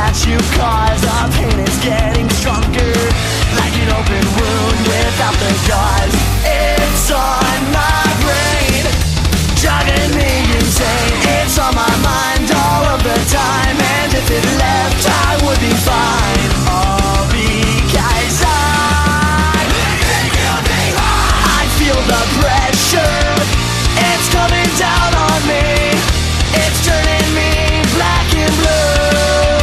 that you cause. Our pain is getting stronger, like an open wound without the gauze. It's on my brain, driving me insane. It's on my mind all of the time, and if it left I would be fine. All because I feel the pressure, it's coming down on me. It's turning me black and blue.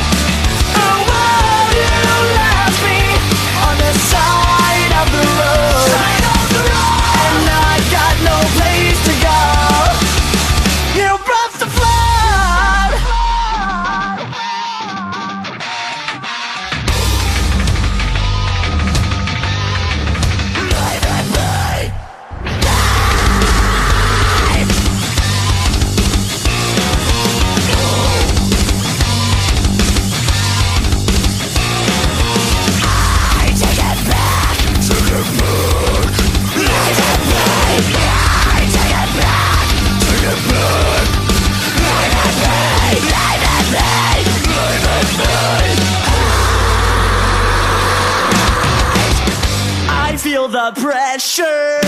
Oh, will you left me on the side of the road? And I got no place to go. You brought the flood. Life and light. I feel the pressure,